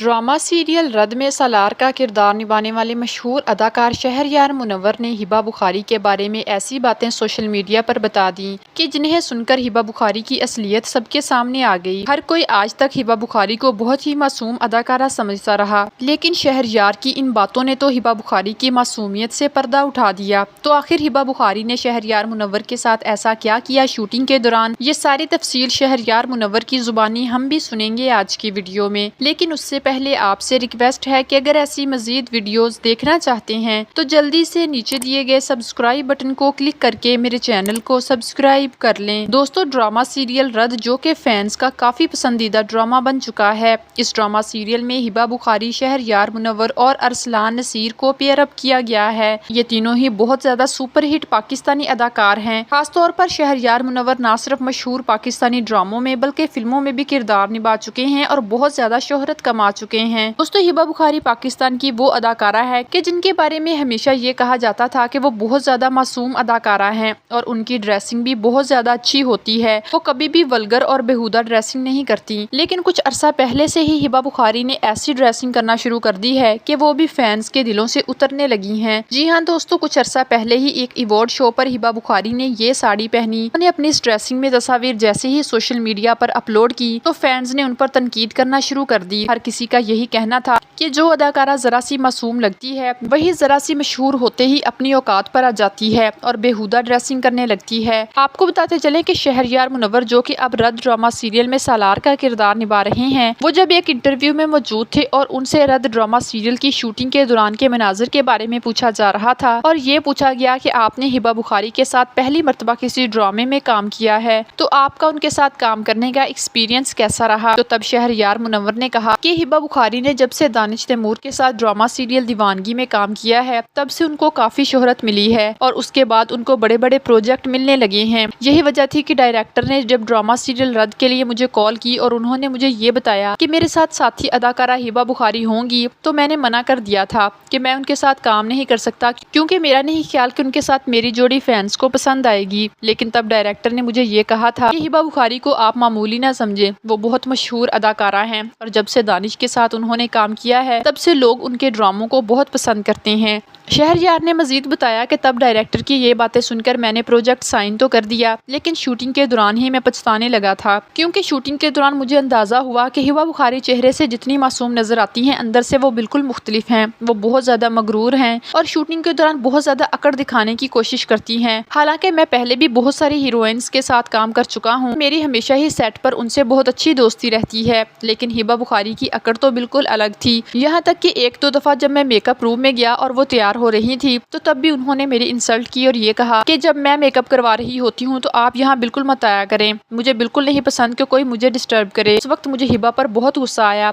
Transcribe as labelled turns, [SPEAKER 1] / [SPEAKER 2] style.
[SPEAKER 1] Drama serial रद में सालार का किरदार निभाने वाले मशहूर अदाकार शहरयार मुनव्वर ने हिबा बुखारी के बारे में ऐसी बातें सोशल मीडिया पर बता दी कि जिन्हें सुनकर हिबा बुखारी की असलियत सबके सामने आ गई। हर कोई आज तक हिबा बुखारी को बहुत ही मासूम अदाकारा समझता रहा, लेकिन शहरयार की इन बातों ने तो हिबा बुखारी की मासूमियत से पर्दा उठा दिया। तो आखिर हिबा बुखारी ने शहरयार मुनव्वर के साथ ऐसा क्या किया शूटिंग के दौरान, ये सारी तफसील शहरयार मुनव्वर की जुबानी हम भी सुनेंगे आज की वीडियो में। लेकिन उससे पहले आपसे रिक्वेस्ट है कि अगर ऐसी मजीद वीडियोस देखना चाहते हैं तो जल्दी से नीचे दिए गए सब्सक्राइब बटन को क्लिक करके मेरे चैनल को सब्सक्राइब कर लें। दोस्तों, ड्रामा सीरियल रद जो कि फैंस का काफी पसंदीदा ड्रामा बन चुका है, इस ड्रामा सीरियल में हिबा बुखारी, शहरयार मुनव्वर और अरसलान नसीर को पेयर अप किया गया है। ये तीनों ही बहुत ज्यादा सुपरहिट पाकिस्तानी अदाकार हैं। खासतौर पर शहरयार मुनव्वर न सिर्फ मशहूर पाकिस्तानी ड्रामों में बल्कि फिल्मों में भी किरदार निभा चुके हैं और बहुत ज्यादा शोहरत कमा चुके हैं। दोस्तों, हिबा बुखारी पाकिस्तान की वो अदाकारा है कि जिनके बारे में हमेशा ये कहा जाता था कि वो बहुत ज्यादा मासूम अदाकारा हैं और उनकी ड्रेसिंग भी बहुत ज्यादा अच्छी होती है। वो कभी भी वल्गर और बेहुदा ड्रेसिंग नहीं करती, लेकिन कुछ अरसा पहले से ही हिबा बुखारी ने ऐसी ड्रेसिंग करना शुरू कर दी है कि वो भी फैंस के दिलों से उतरने लगी हैं। जी हाँ दोस्तों, कुछ अरसा पहले ही एक अवार्ड शो पर हिबा बुखारी ने ये साड़ी पहनी। उन्होंने अपनी इस ड्रेसिंग में तस्वीर जैसे ही सोशल मीडिया पर अपलोड की तो फैंस ने उन पर तनकीद करना शुरू कर दी। हर किसी का यही कहना था कि जो अदाकारा जरा सी मासूम लगती है वही जरा सी मशहूर होते ही अपनी औकात पर आ जाती है और बेहुदा ड्रेसिंग करने लगती है। आपको बताते चलें कि शहरयार मुनव्वर जो कि अब रद ड्रामा सीरियल में सालार का किरदार निभा रहे हैं, वो जब एक इंटरव्यू में मौजूद थे और उनसे रद ड्रामा सीरियल की शूटिंग के दौरान के मनाजिर के बारे में पूछा जा रहा था और ये पूछा गया कि आपने हिबा बुखारी के साथ पहली मर्तबा किसी ड्रामे में काम किया है तो आपका उनके साथ काम करने का एक्सपीरियंस कैसा रहा। तो तब शहरयार मुनव्वर ने कहा कि हिबा बुखारी ने जब से दानिश तैमूर के साथ ड्रामा सीरियल दीवानगी में काम किया है तब से उनको काफी शोहरत मिली है और उसके बाद उनको बड़े बड़े प्रोजेक्ट मिलने लगे हैं। यही वजह थी कि डायरेक्टर ने जब ड्रामा सीरियल रद के लिए मुझे कॉल की और उन्होंने मुझे ये बताया कि मेरे साथ साथी अदाकारा हिबा बुखारी होंगी, तो मैंने मना कर दिया था कि मैं उनके साथ काम नहीं कर सकता क्योंकि मेरा नहीं ख्याल कि उनके साथ मेरी जोड़ी फैंस को पसंद आएगी। लेकिन तब डायरेक्टर ने मुझे ये कहा था कि हिबा बुखारी को आप मामूली ना समझे, वो बहुत मशहूर अदाकारा हैं और जब से दानिश के साथ उन्होंने काम किया है तब से लोग उनके ड्रामों को बहुत पसंद करते हैं। शहरयार ने मजीद बताया कि तब डायरेक्टर की ये बातें सुनकर मैंने प्रोजेक्ट साइन तो कर दिया, लेकिन शूटिंग के दौरान ही मैं पछताने लगा था क्योंकि शूटिंग के दौरान मुझे अंदाजा हुआ कि हिबा बुखारी चेहरे से जितनी मासूम नजर आती हैं अंदर से वो बिल्कुल मुख्तलिफ हैं। वो बहुत ज्यादा मगरूर हैं और शूटिंग के दौरान बहुत ज्यादा अकड़ दिखाने की कोशिश करती हैं। हालांकि मैं पहले भी बहुत सारी हीरोइंस के साथ काम कर चुका हूँ, मेरी हमेशा ही सेट पर उनसे बहुत अच्छी दोस्ती रहती है, लेकिन हिबा बुखारी की अकड़ तो बिल्कुल अलग थी। यहाँ तक कि एक दो दफा जब मैं मेकअप रूम में गया और वो तैयार हो रही थी तो तब भी उन्होंने मेरी इंसल्ट की और ये कहा कि जब मैं मेकअप करवा रही होती हूँ तो आप यहाँ बिल्कुल मत आया करें, मुझे बिल्कुल नहीं पसंद कि कोई मुझे डिस्टर्ब करे। उस वक्त मुझे हिबा पर बहुत गुस्सा आया